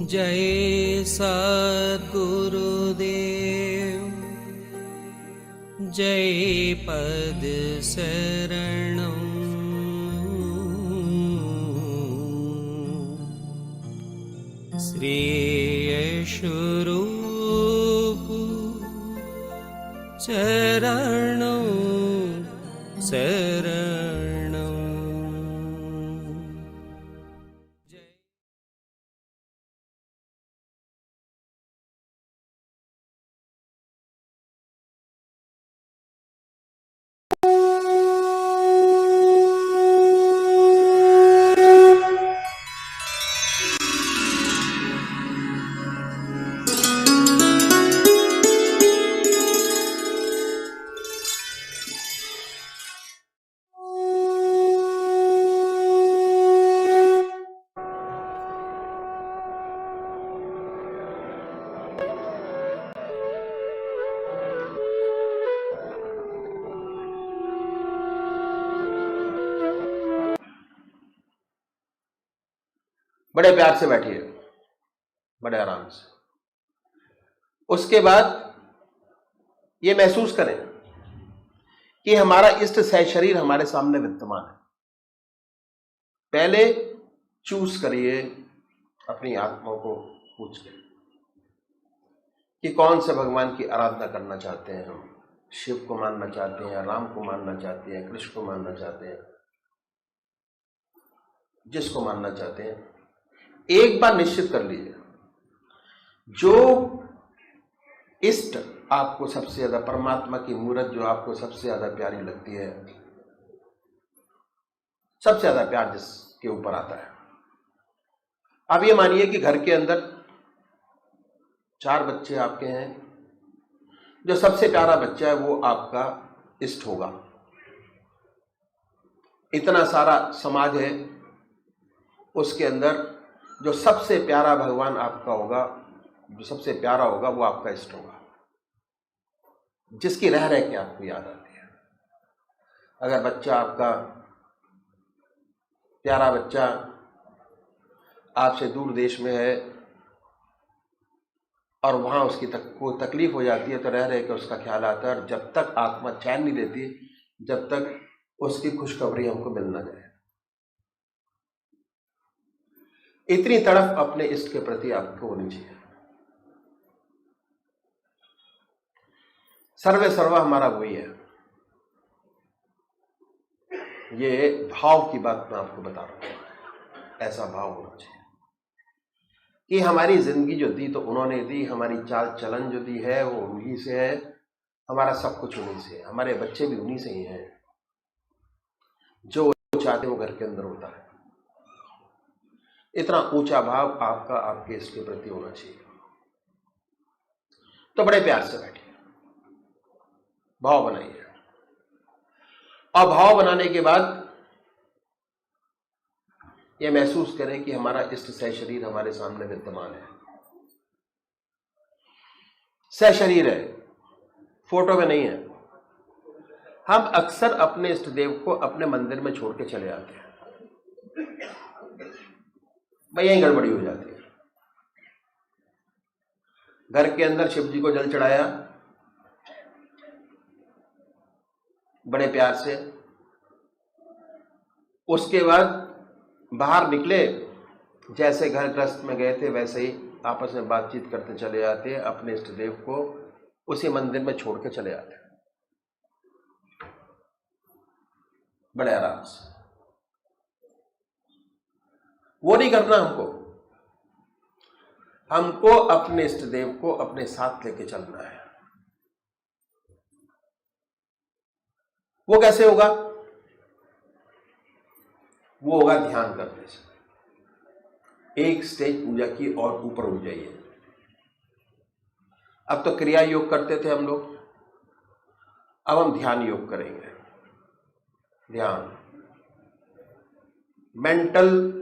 जय सद्गुरुदेव जय पद शरणं श्री स्वरूप चरणं शरणं। बड़े प्यार से बैठिए, बड़े आराम से। उसके बाद ये महसूस करें कि हमारा इष्ट सह शरीर हमारे सामने विद्यमान है। पहले चूज करिए अपनी आत्मा को पूछ के कि कौन से भगवान की आराधना करना चाहते हैं। हम शिव को मानना चाहते हैं, राम को मानना चाहते हैं, कृष्ण को मानना चाहते हैं, जिसको मानना चाहते हैं। एक बार निश्चित कर लीजिए जो इष्ट आपको सबसे ज्यादा, परमात्मा की मूर्त जो आपको सबसे ज्यादा प्यारी लगती है, सबसे ज्यादा प्यार जिसके ऊपर आता है। अब ये मानिए कि घर के अंदर 4 बच्चे आपके हैं, जो सबसे प्यारा बच्चा है वो आपका इष्ट होगा। इतना सारा समाज है, उसके अंदर जो सबसे प्यारा भगवान आपका होगा, जो सबसे प्यारा होगा वो आपका इष्ट होगा, जिसकी रह रह के आपको याद आती है। अगर बच्चा आपका प्यारा बच्चा आपसे दूर देश में है और वहां उसकी कोई तकलीफ हो जाती है तो रह रह के उसका ख्याल आता है, और जब तक आत्मा चैन नहीं देती, जब तक उसकी खुशखबरी हमको मिल ना जाए। इतनी तड़फ अपने इष्ट के प्रति आपको होनी चाहिए। सर्वे सर्वा हमारा वही है। ये भाव की बात मैं आपको बता रहा हूं, ऐसा भाव होना चाहिए कि हमारी जिंदगी जो दी तो उन्होंने दी, हमारी चाल चलन जो दी है वो उन्हीं से है, हमारा सब कुछ उन्हीं से है, हमारे बच्चे भी उन्हीं से ही हैं। जो चाहते वो घर के अंदर होता है। इतना ऊंचा भाव आपका आपके इसके प्रति होना चाहिए। तो बड़े प्यार से बैठिए, भाव बनाइए, और भाव बनाने के बाद यह महसूस करें कि हमारा इष्ट सह शरीर हमारे सामने विद्यमान है। सह शरीर है, फोटो में नहीं है। हम अक्सर अपने इष्ट देव को अपने मंदिर में छोड़ के चले आते हैं, भाई यही गड़बड़ी हो जाती है। घर के अंदर शिव जी को जल चढ़ाया बड़े प्यार से, उसके बाद बाहर निकले, जैसे घर गृहस्थ में गए थे वैसे ही आपस में बातचीत करते चले आते हैं, अपने इष्ट देव को उसी मंदिर में छोड़ के चले आते हैं बड़े आराम से। वो नहीं करना हमको। हमको अपने इष्ट देव को अपने साथ लेके चलना है। वो कैसे होगा? वो होगा ध्यान करने से। एक स्टेज पूजा की और ऊपर उठ जाइए। अब तो क्रिया योग करते थे हम लोग, अब हम ध्यान योग करेंगे। ध्यान, मेंटल,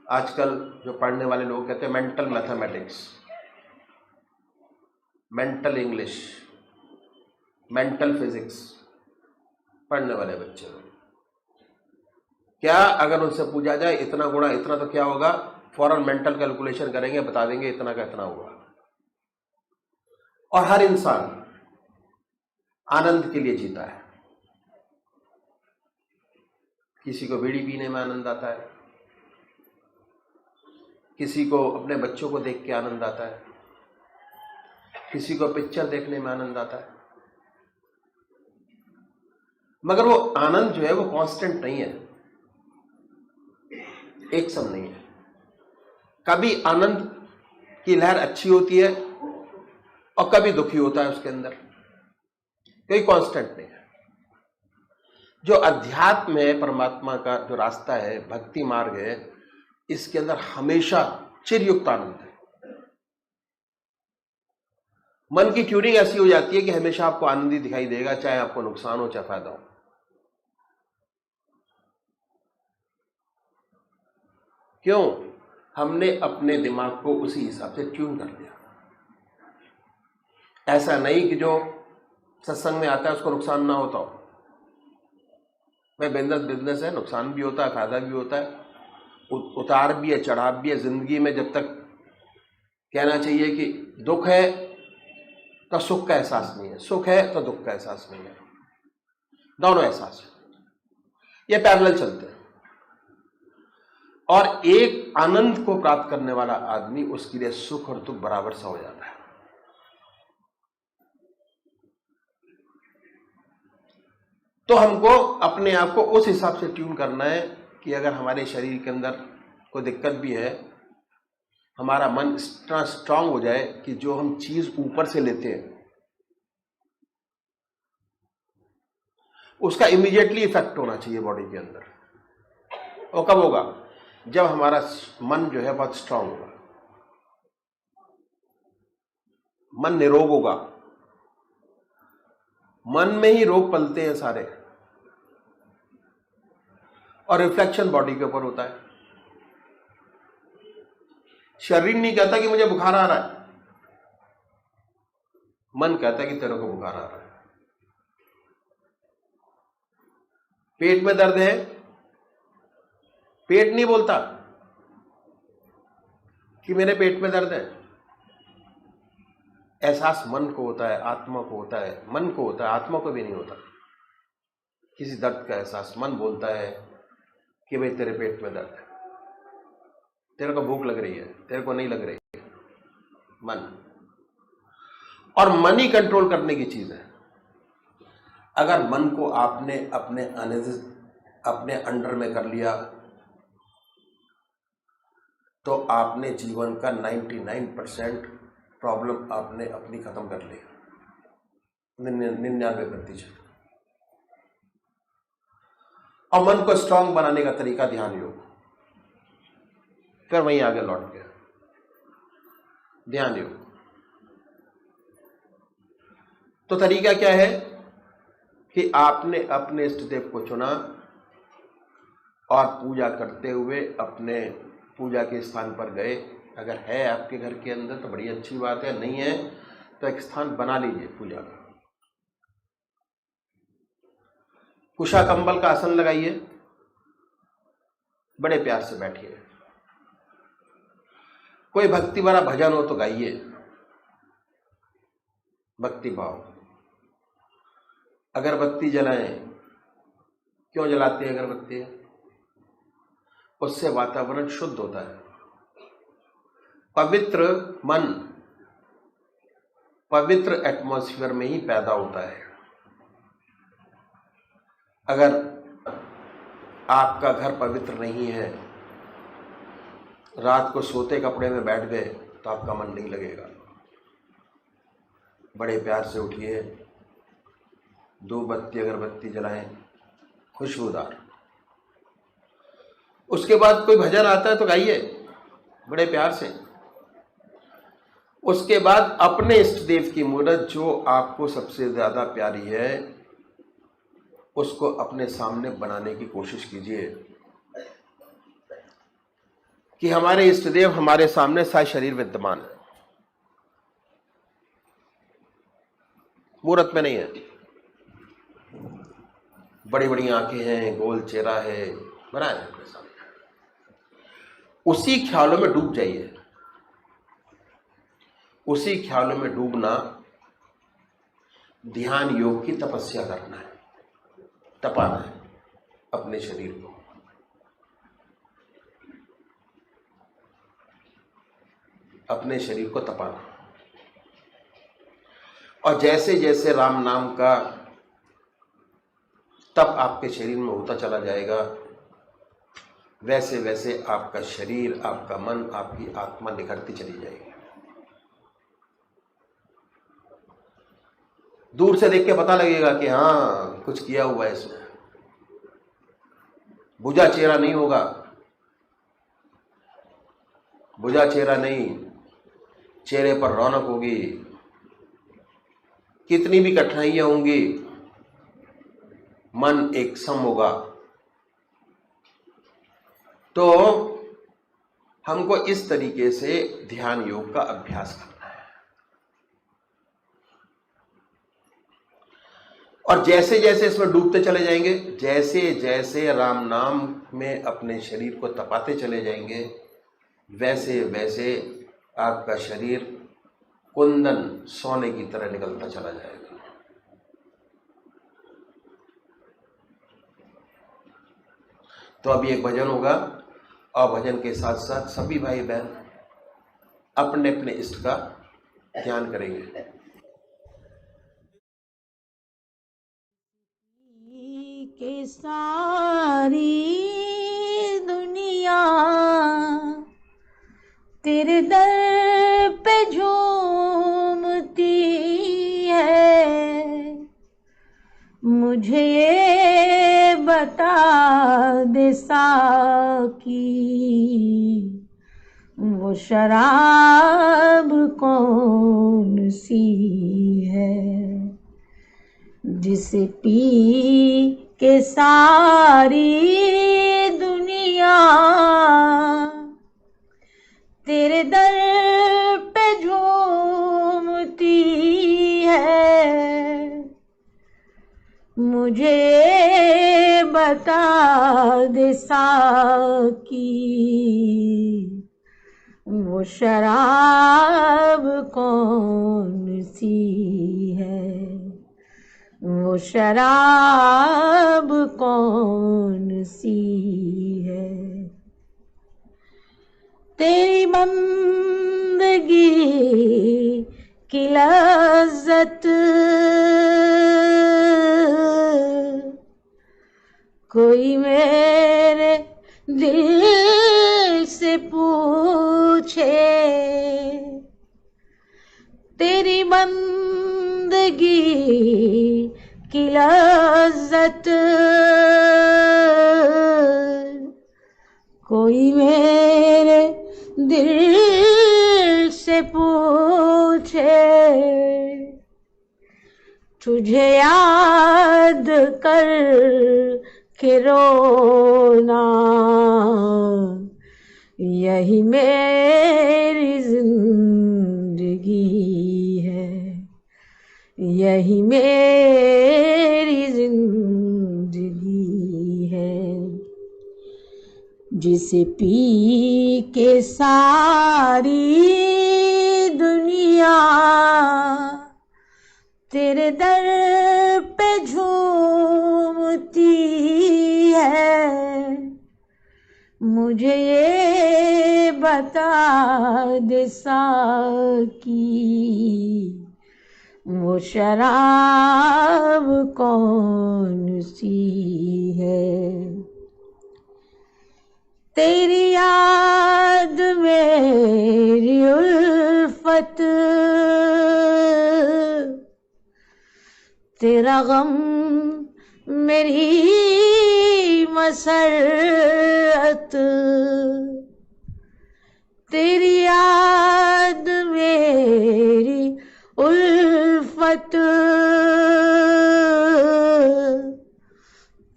आजकल जो पढ़ने वाले लोग कहते हैं mental mathematics, mental English, mental physics पढ़ने वाले बच्चे लोग, क्या अगर उनसे पूछा जाए इतना गुणा इतना तो क्या होगा, फौरन मेंटल कैलकुलेशन करेंगे, बता देंगे इतना का इतना हुआ। और हर इंसान आनंद के लिए जीता है। किसी को बीड़ी पीने में आनंद आता है, किसी को अपने बच्चों को देख के आनंद आता है, किसी को पिक्चर देखने में आनंद आता है। मगर वो आनंद जो है वो कांस्टेंट नहीं है, एक सम नहीं है। कभी आनंद की लहर अच्छी होती है और कभी दुखी होता है उसके अंदर, कोई कांस्टेंट नहीं है। जो अध्यात्म है, परमात्मा का जो रास्ता है, भक्ति मार्ग है, इसके अंदर हमेशा चिरयुक्त आनंद है। मन की ट्यूनिंग ऐसी हो जाती है कि हमेशा आपको आनंद ही दिखाई देगा, चाहे आपको नुकसान हो चाहे फायदा हो। क्यों? हमने अपने दिमाग को उसी हिसाब से ट्यून कर लिया। ऐसा नहीं कि जो सत्संग में आता है उसको नुकसान ना होता हो। भाई बिजनेस है, नुकसान भी होता है, फायदा भी होता है, उतार भी है, चढ़ाव भी है। जिंदगी में जब तक कहना चाहिए कि दुख है तो सुख का एहसास नहीं है, सुख है तो दुख का एहसास नहीं है, दोनों एहसास है, ये पैरेलल चलते हैं। और एक आनंद को प्राप्त करने वाला आदमी, उसके लिए सुख और दुख बराबर सा हो जाता है। तो हमको अपने आप को उस हिसाब से ट्यून करना है कि अगर हमारे शरीर के अंदर कोई दिक्कत भी है, हमारा मन इतना स्ट्रांग हो जाए कि जो हम चीज ऊपर से लेते हैं उसका इमीडिएटली इफेक्ट होना चाहिए बॉडी के अंदर। और कब होगा? जब हमारा मन जो है बहुत स्ट्रांग होगा, मन निरोग होगा। मन में ही रोग पलते हैं सारे, और रिफ्लेक्शन बॉडी के ऊपर होता है। शरीर नहीं कहता कि मुझे बुखार आ रहा है, मन कहता है कि तेरे को बुखार आ रहा है। पेट में दर्द है, पेट नहीं बोलता कि मेरे पेट में दर्द है। एहसास मन को होता है, आत्मा को होता है, मन को होता है, आत्मा को भी नहीं होता। किसी दर्द का एहसास मन बोलता है कि भाई तेरे पेट में दर्द है, तेरे को भूख लग रही है, तेरे को नहीं लग रही है, मन। और मन ही कंट्रोल करने की चीज है। अगर मन को आपने अपने अंडर में कर लिया तो आपने जीवन का 99% प्रॉब्लम आपने अपनी खत्म कर ली, 99%। और मन को स्ट्रांग बनाने का तरीका ध्यान योग। फिर वहीं आगे लौट गया ध्यान योग। तो तरीका क्या है कि आपने अपने इष्ट देव को चुना और पूजा करते हुए अपने पूजा के स्थान पर गए। अगर है आपके घर के अंदर तो बड़ी अच्छी बात है, नहीं है तो एक स्थान बना लीजिए पूजा का। कुशा कंबल का आसन लगाइए, बड़े प्यार से बैठिए। कोई भक्ति वाला भजन हो तो गाइए, भक्ति भाव। अगरबत्ती जलाएं। क्यों जलाते हैं अगरबत्ती? उससे वातावरण शुद्ध होता है, पवित्र मन पवित्र एटमॉस्फेयर में ही पैदा होता है। अगर आपका घर पवित्र नहीं है, रात को सोते कपड़े में बैठ गए तो आपका मन नहीं लगेगा। बड़े प्यार से उठिए, 2 बत्ती अगरबत्ती जलाएं, खुशबूदार। उसके बाद कोई भजन आता है तो गाइए बड़े प्यार से। उसके बाद अपने इष्ट देव की मूर्त जो आपको सबसे ज्यादा प्यारी है उसको अपने सामने बनाने की कोशिश कीजिए कि हमारे इष्ट देव हमारे सामने सशरीर विद्यमान है, मूर्त में नहीं है। बड़ी बड़ी आंखें हैं, गोल चेहरा है, बना है अपने सामने। उसी ख्यालों में डूब जाइए। उसी ख्यालों में डूबना ध्यान योग की तपस्या करना है, तपाना है अपने शरीर को। अपने शरीर को तपाना। और जैसे जैसे राम नाम का तप आपके शरीर में होता चला जाएगा, वैसे वैसे आपका शरीर, आपका मन, आपकी आत्मा निखरती चली जाएगी। दूर से देख के पता लगेगा कि हाँ कुछ किया हुआ है इसमें। बुझा चेहरा नहीं होगा, बुझा चेहरा नहीं, चेहरे पर रौनक होगी। कितनी भी कठिनाइयां होंगी, मन एक सम होगा। तो हमको इस तरीके से ध्यान योग का अभ्यास करना है। और जैसे जैसे इसमें डूबते चले जाएंगे, जैसे जैसे राम नाम में अपने शरीर को तपाते चले जाएंगे, वैसे वैसे आपका शरीर कुंदन सोने की तरह निकलता चला जाएगा। तो अभी एक भजन होगा और भजन के साथ साथ सभी भाई बहन अपने अपने इष्ट का ध्यान करेंगे। के सारी दुनिया तेरे दर पे झूमती है, मुझे ये बता दे साकी वो शराब कौन सी है, जिसे पी के सारी दुनिया तेरे दर पे झूमती है, मुझे बता दे साकी वो शराब कौन सी है, वो शराब कौन सी है। तेरी बंदगी की लज़्ज़त कोई मेरे दिल से पूछे, तेरी बंदगी की लज़्ज़त कोई मेरे दिल से पूछे, तुझे याद कर के रोना यही मेरी जिंदगी है, यही मेरी जिंदगी है, जिसे पी के सारी दुनिया तेरे दर पे झूमती है, मुझे ये बता दे साकी वो शराब कौन सी है। तेरी याद मेरी उल्फत, तेरा गम मेरी मसरत, तेरी याद मेरी उल्फत,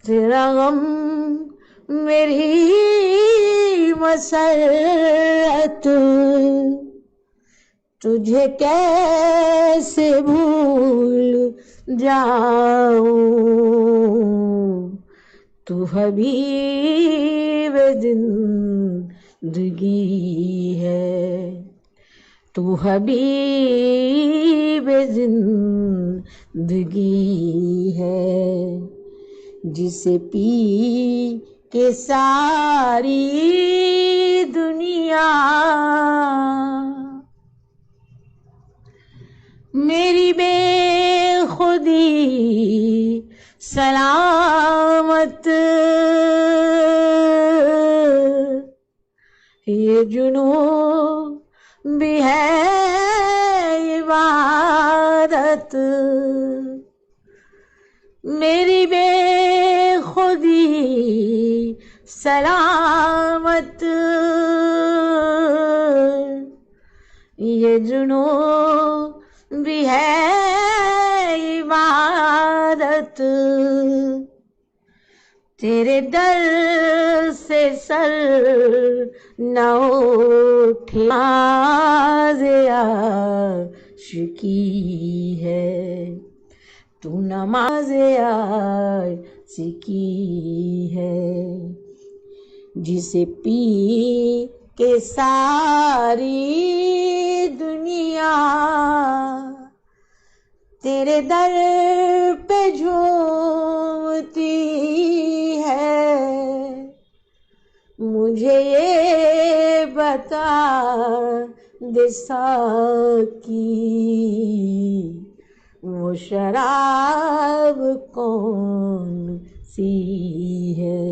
तेरा गम मेरी मसरत, तुझे कैसे भूल जाऊं, तू हबीब है। तू हबीब जिंदगी है, जिसे पी के सारी दुनिया मेरी बेखुदी सलामत। ये जुनून भी है इबादत, मेरी बेखुदी सलामत। ये जुनून भी है इबादत, तेरे दर से सर न उठे नाज़े आशिकी है। तू नमाज़े आशिकी है, जिसे पी के सारी दुनिया तेरे दर पे झूमती है। मुझे ये बता दे साकी, वो शराब कौन सी है।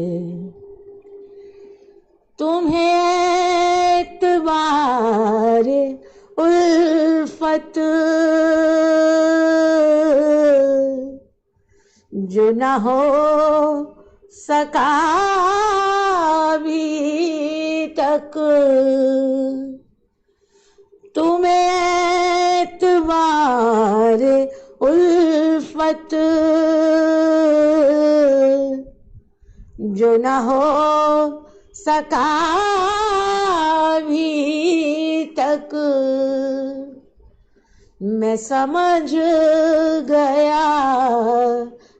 तुम्हें एतबार उल्फत जो न हो सका अभी तक, तुम्हें एतबार उल्फत जो न हो सका अभी तक। मैं समझ गया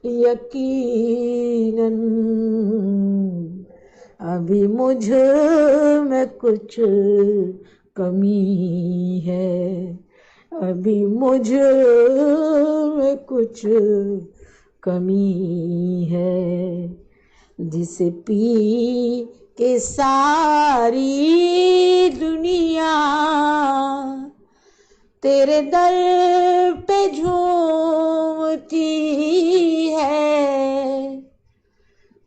यकीनन, अभी मुझ में कुछ कमी है। अभी मुझ में कुछ कमी है, जिसे पी के सारी दुनिया तेरे दर पे झूमती है।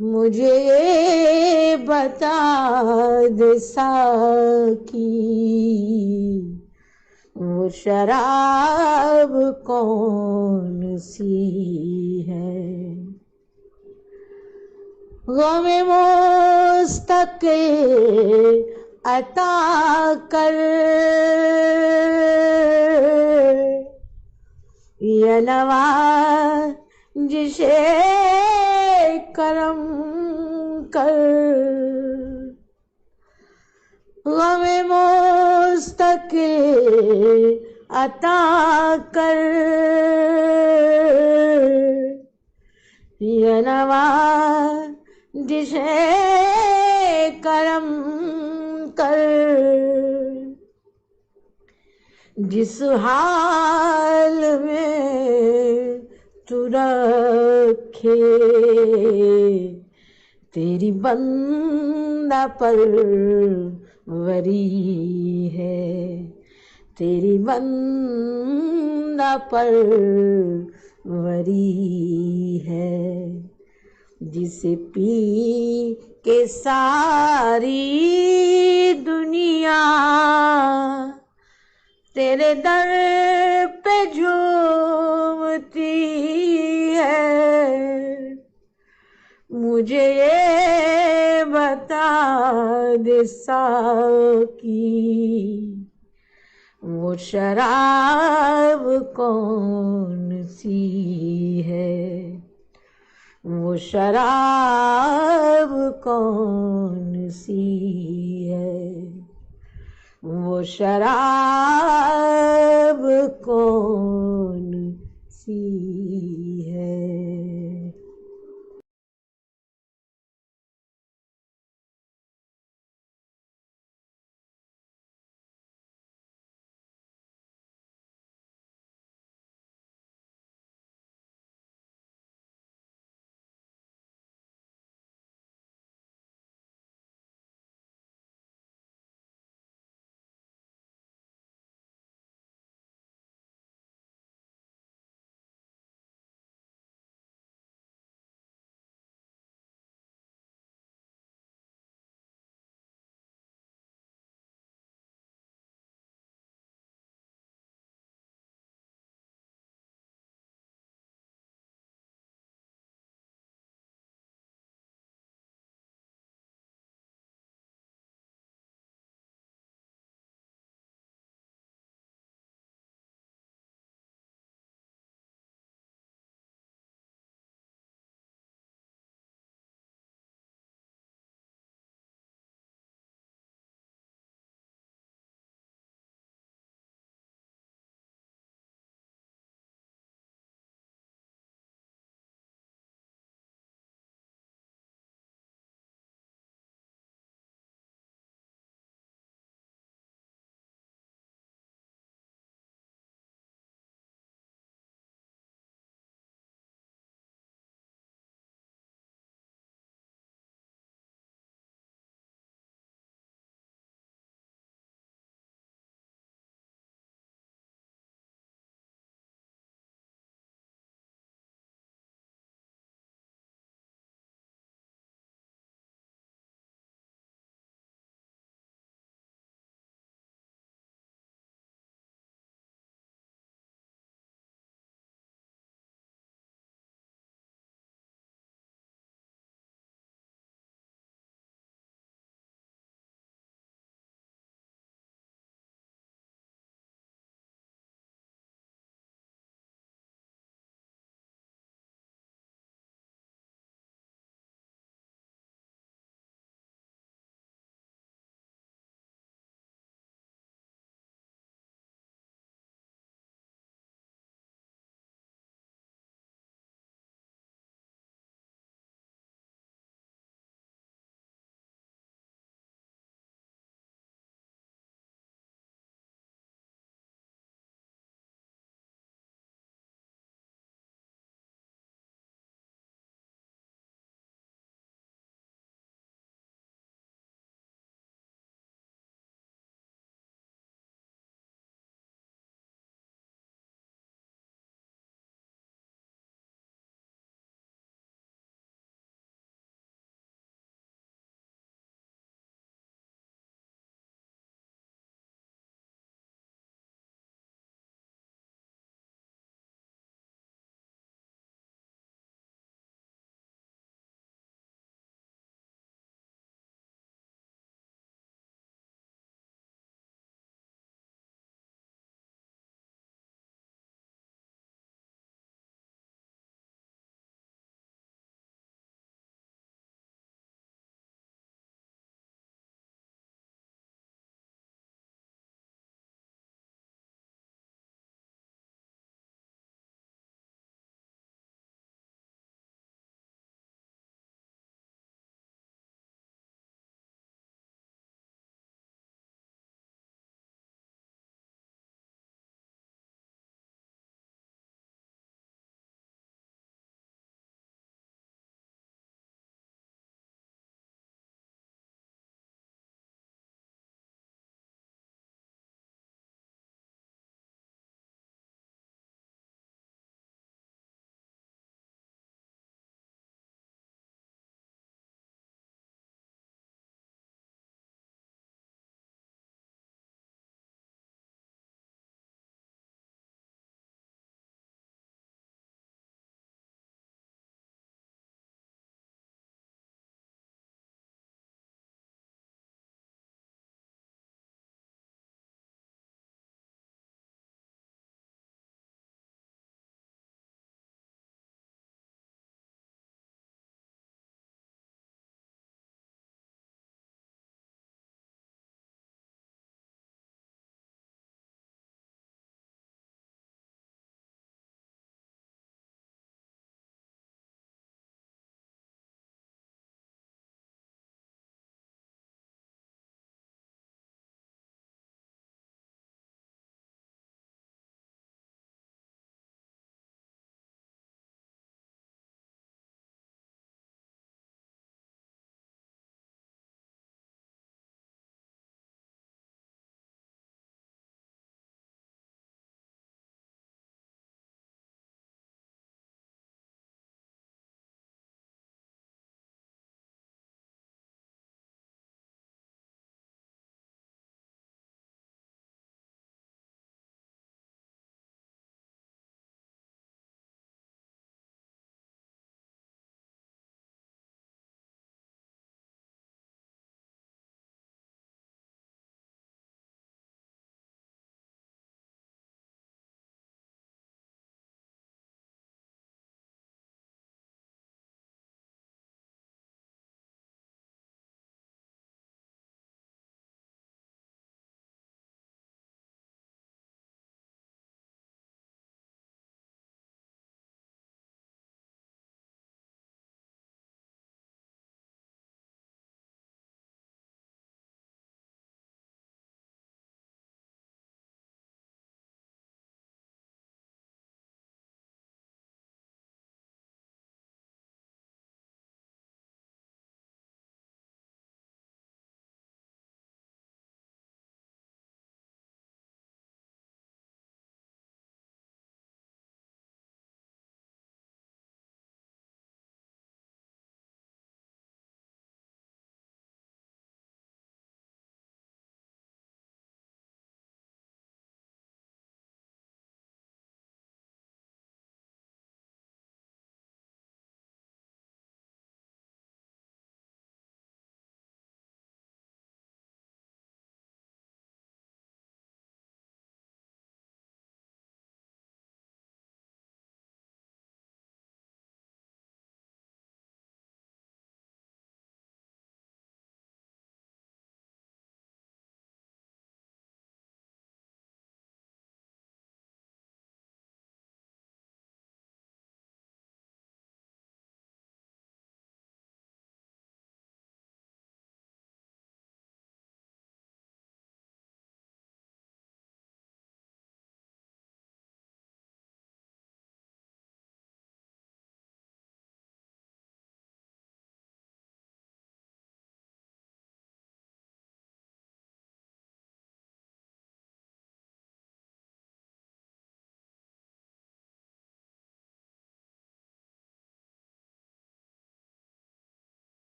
मुझे ये बता दे साकी, वो शराब कौन सी है। गमे मुस्तक़िल अता कर, ये नवाज़िशे करम कर। गमे मुस्तक़िल अता कर, ये नवाज़िशे करम कर। जिस हाल में तू रखे तेरी बंदा परवरी है। तेरी बंदा परवरी है, जिसे पी के सारी दुनिया तेरे दर पे झूमती है। मुझे ये बता दे साकी, वो शराब कौन सी है। वो शराब कौन सी है। वो शराब कौन सी है।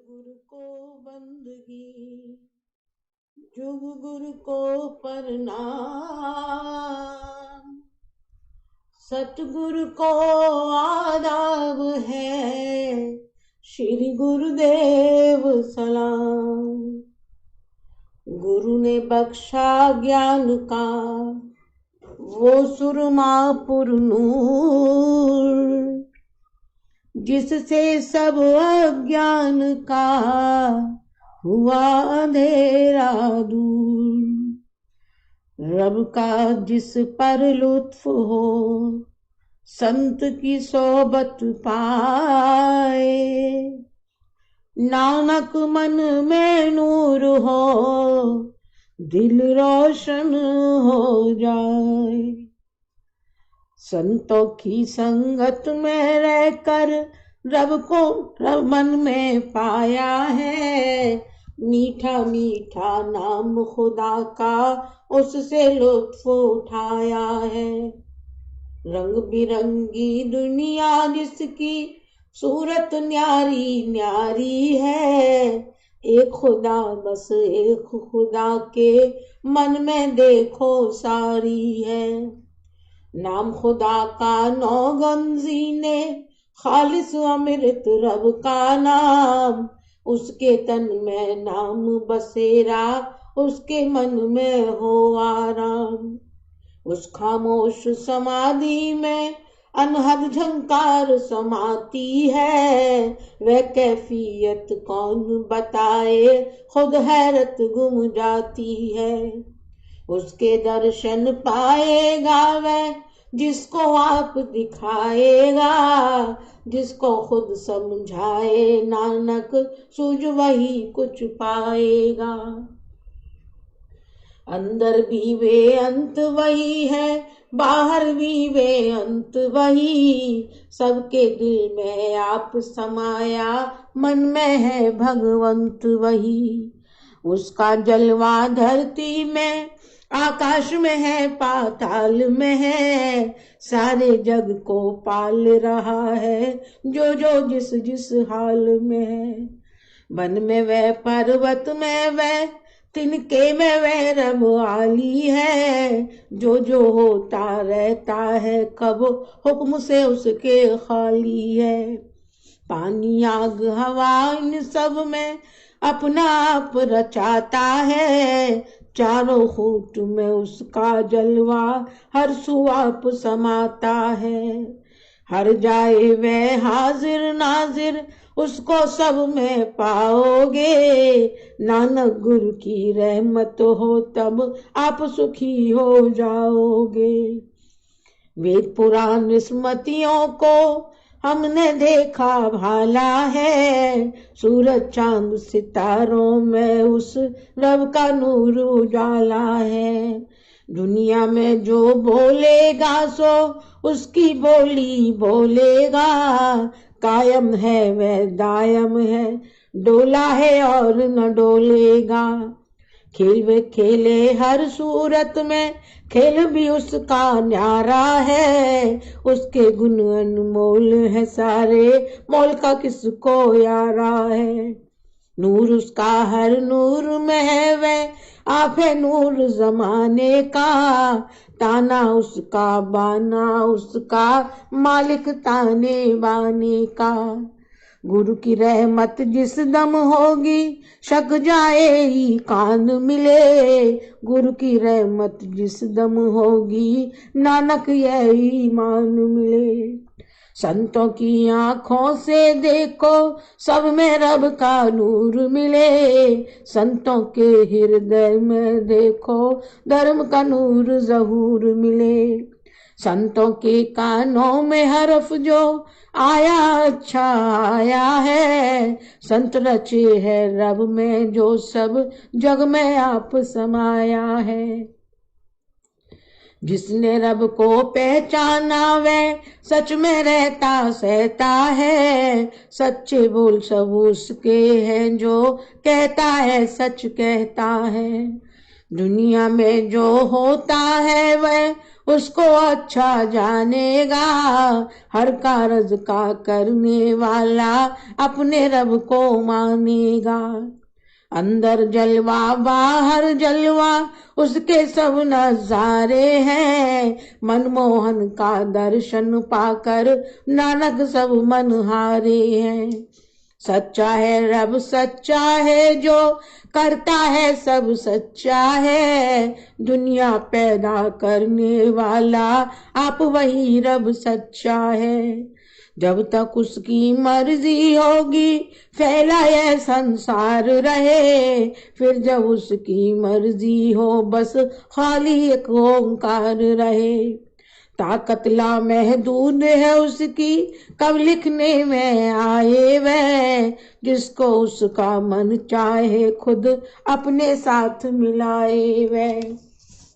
गुरु को बंदगी, जुग गुरु को प्रणाम। सतगुरु को आदाब है, श्री गुरुदेव सलाम। गुरु ने बख्शा ज्ञान का वो सुरमा पुरनूर, जिससे सब अज्ञान का हुआ अंधेरा दूर। रब का जिस पर लुत्फ हो, संत की सोबत पाए। नानक मन में नूर हो, दिल रोशन हो जाए। संतों की संगत में रहकर रब मन में पाया है। मीठा मीठा नाम खुदा का उससे लुत्फ उठाया है। रंग बिरंगी दुनिया जिसकी सूरत न्यारी न्यारी है। एक खुदा बस एक खुदा के मन में देखो सारी है। नाम खुदा का नौगंजी ने खालिस अमृत रब का नाम। उसके तन में नाम बसेरा, उसके मन में हो आराम। उस खामोश समाधि में अनहद झंकार समाती है। वह कैफियत कौन बताए, खुद हैरत गुम जाती है। उसके दर्शन पाएगा वह जिसको आप दिखाएगा। जिसको खुद समझाए नानक, सूझ वही कुछ पाएगा। अंदर भी वे अंत वही है, बाहर भी वे अंत वही। सबके दिल में आप समाया, मन में है भगवंत वही। उसका जलवा धरती में, आकाश में है, पाताल में है। सारे जग को पाल रहा है, जो जो जिस जिस हाल में है। वन में वह, पर्वत में वह, तिनके में वह रब आली है। जो जो होता रहता है, कब हुक्म से उसके खाली है। पानी आग हवा इन सब में अपना आप रचाता है। चारों खूट में उसका जलवा हर सू आप समाता है। हर जाए वह हाजिर नाजिर, उसको सब में पाओगे। नानक गुरु की रहमत हो, तब आप सुखी हो जाओगे। वेद पुराण स्मृतियों को हमने देखा भाला है। सूरज चांद सितारों में उस रब का नूर उजाला है। दुनिया में जो बोलेगा सो उसकी बोली बोलेगा। कायम है वह दायम है, डोला है और न डोलेगा। खेल वे खेले हर सूरत में, खेल भी उसका न्यारा है। उसके गुण अनमोल है सारे, मोल का किसको यारा है। नूर उसका हर नूर में है वह, आप है नूर जमाने का। ताना उसका बाना उसका, मालिक ताने बाने का। गुरु की रहमत जिस दम होगी, शक जाए ही कान मिले। गुरु की रहमत जिस दम होगी, नानक यही ईमान मिले। संतों की आंखों से देखो, सब में रब का नूर मिले। संतों के हृदय में देखो, धर्म का नूर जहूर मिले। संतों के कानों में हरफ जो आया अच्छा आया है। संत रचे है रब में, जो सब जग में आप समाया है। जिसने रब को पहचाना वह सच में रहता सहता है। सच्चे बोल सब उसके हैं, जो कहता है सच कहता है। दुनिया में जो होता है वह उसको अच्छा जानेगा। हर कारज का करने वाला अपने रब को मानेगा। अंदर जलवा बाहर जलवा उसके सब नजारे हैं। मनमोहन का दर्शन पाकर नानक सब मन हारे हैं। सच्चा है रब सच्चा है, जो करता है सब सच्चा है। दुनिया पैदा करने वाला आप वही रब सच्चा है। जब तक उसकी मर्जी होगी फैला यह संसार रहे। फिर जब उसकी मर्जी हो बस खाली एक ओंकार रहे। ताकत ला महदूद है उसकी, कब लिखने में आए वह। जिसको उसका मन चाहे खुद अपने साथ मिलाए वह।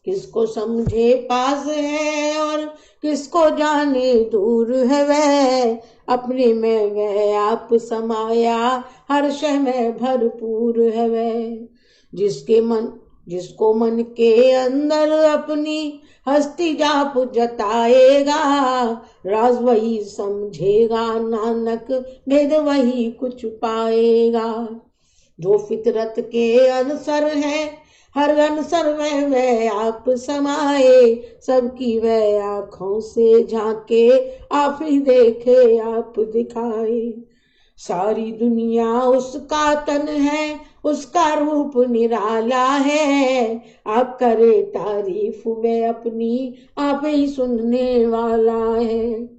किसको समझे पास है और किसको जाने दूर है वह। अपने में वह आप समाया हर शय में भरपूर है वह। जिसको मन के अंदर अपनी हस्ती जाप जताएगा। राज वही समझेगा नानक, भेद वही कुछ पाएगा। जो फितरत के अनुसर है हर अनसर में वह आप समाए। सबकी वह आंखों से झांके आप ही देखे आप दिखाए। सारी दुनिया उसका तन है उसका रूप निराला है। आप करे तारीफ में अपनी आप ही सुनने वाला है।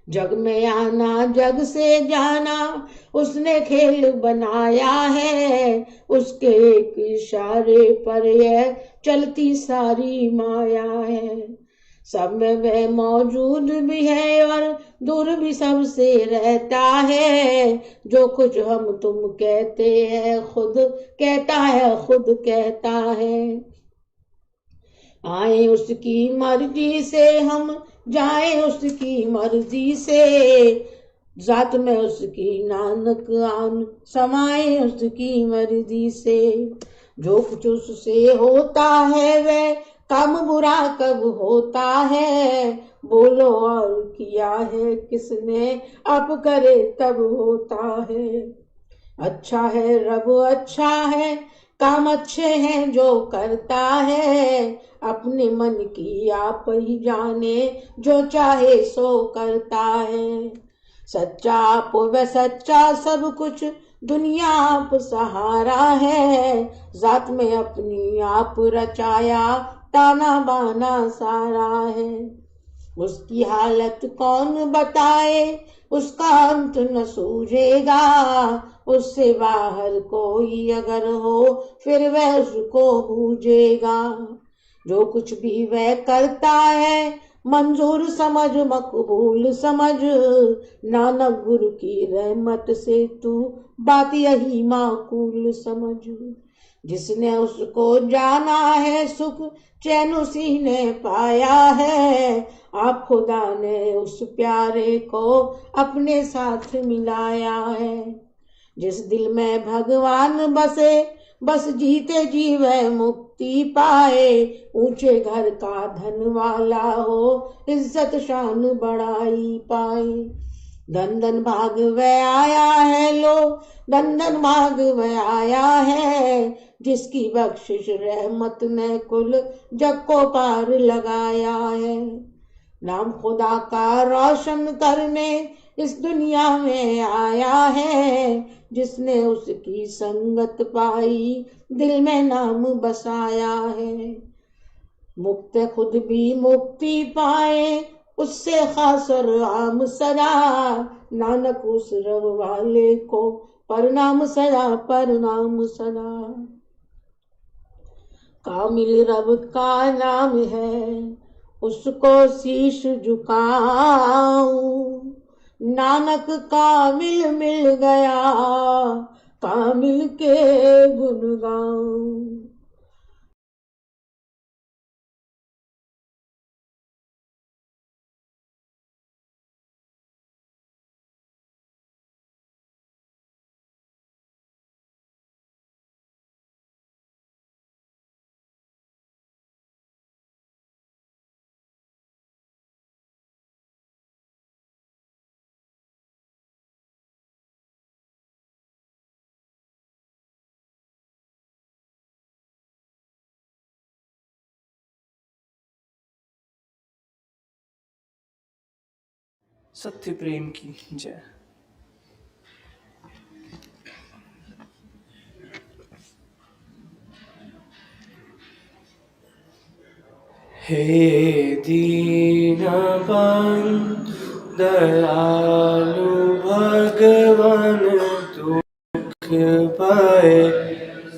जग में आना जग से जाना उसने खेल बनाया है। उसके एक इशारे पर यह चलती सारी माया है। सब में वह मौजूद भी है और दूर भी सबसे रहता है। जो कुछ हम तुम कहते हैं खुद कहता है खुद कहता है। आए उसकी मर्जी से हम जाए उसकी मर्जी से। जात में उसकी नानक आन समाए उसकी मर्जी से। जो कुछ उससे होता है वह काम बुरा कब होता है। बोलो और किया है किसने अब करे तब होता है। अच्छा है रब अच्छा है काम अच्छे हैं जो करता है। अपने मन की आप ही जाने जो चाहे सो करता है। सच्चा आप व सच्चा सब कुछ दुनिया आप सहारा है। जात में अपनी आप रचाया ताना बाना सारा है। उसकी हालत कौन बताए उसका अंत न सूझेगा। उससे बाहर कोई अगर हो फिर वह उसको बूझेगा। जो कुछ भी वह करता है मंजूर समझ मकबूल समझ। नानक गुरु की रहमत से तू बात यही माकूल समझ। जिसने उसको जाना है सुख चैन उसी ने पाया है। आप खुदा ने उस प्यारे को अपने साथ मिलाया है। जिस दिल में भगवान बसे बस जीते जी वह मुक्ति पाए। ऊंचे घर का धन वाला हो इज्जत शान बढ़ाई पाए। धन धन भाग वह आया है लो धन धन भाग वह आया है। जिसकी बख्शिश रहमत ने कुल जग को पार लगाया है। नाम खुदा का रोशन करने इस दुनिया में आया है। जिसने उसकी संगत पाई दिल में नाम बसाया है। मुक्त खुद भी मुक्ति पाए उससे खास और आम सदा। नानक उस रब वाले को प्रणाम सदा प्रणाम सदा। कामिल रब का नाम है उसको शीश झुकाऊं। नानक कामिल मिल गया कामिल के गुण गाऊं। सत्य प्रेम की जय। हे दीनबंधु दयालु भगवान दुख पाए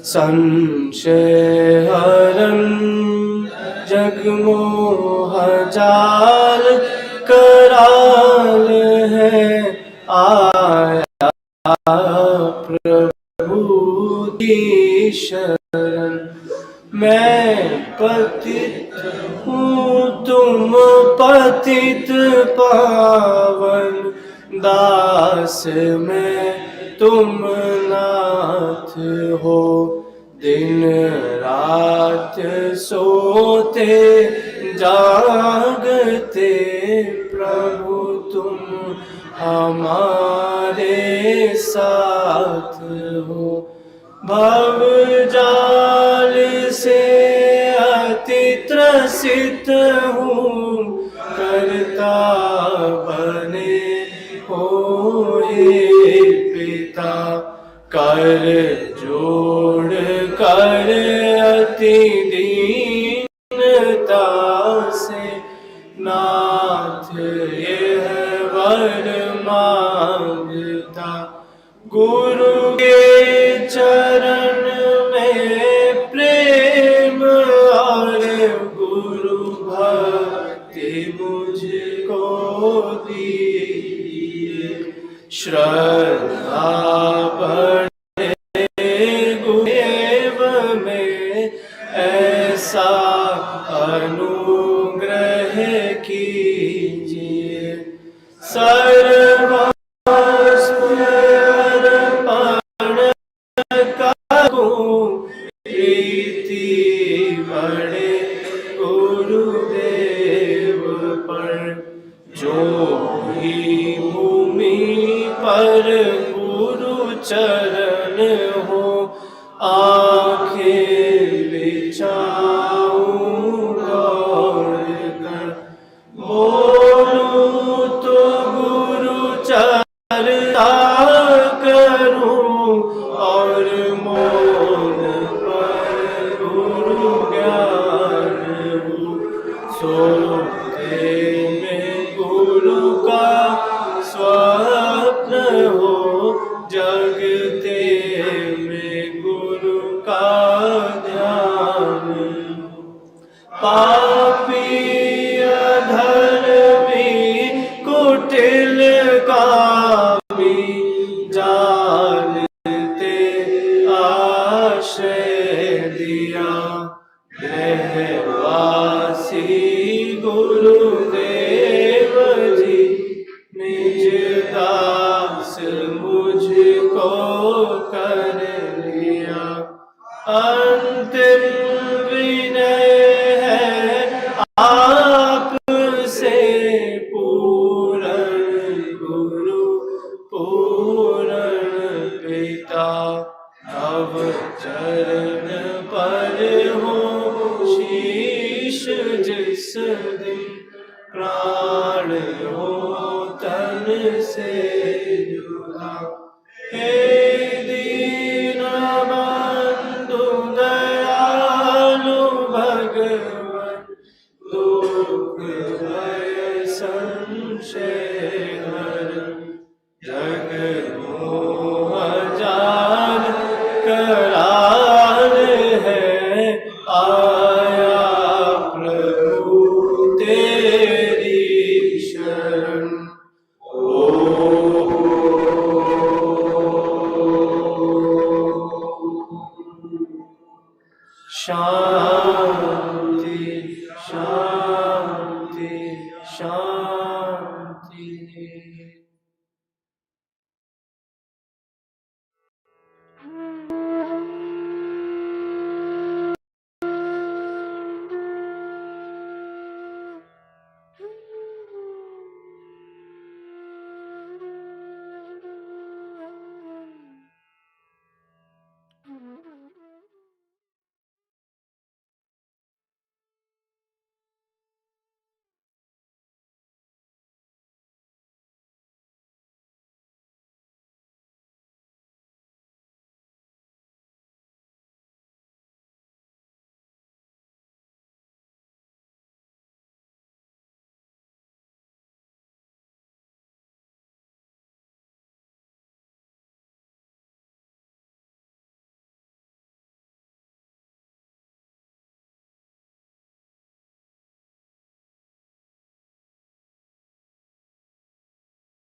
संशय हरन जगमोह जाल कराल है आया प्रभु की शरण। मैं पतित हूँ तुम पतित पावन दास मैं तुम नाथ हो। दिन रात सोते जागते प्रभु तुम हमारे साथ हो। भव जाल से अति त्रसित हूँ करता बने हो हे पिता। कर जोड़ कर अति दीनता से नाथ यह वर मांगता। गुरु के चरण में प्रेम और गुरु भक्ति मुझको दीजिए। श्रद्धा बढ़े गुरुदेव में ऐसा अनुग्रह कीजिए। सर्वस्व प्रीति बड़े गुरुदेव पर। जो ही भूमि पर गुरु चरण हो आंखें बिछाऊं गौर कर। बोलूं तो गुरु चरता करूं और मौन पर गुरु ज्ञान हो। सोते में गुरु का स्वप्न हो जगते में गुरु का ध्यान हो। पापी अधर्मी कुटिल कामी जानते आश्रय दिया। रहवासी गुरुदेव जी निज दास मुझको कर लिया। अंतिम विनय है आप से पूरण गुरु पूरण पिता। अब चरण पर हो शीश जिस दिन प्राण हो तन से जुदा। हे दीनबंधु दयालु भगवान दुख भय संशय हरन जगमोह जाल कराल है आया प्रभु तेरी शरण। शांति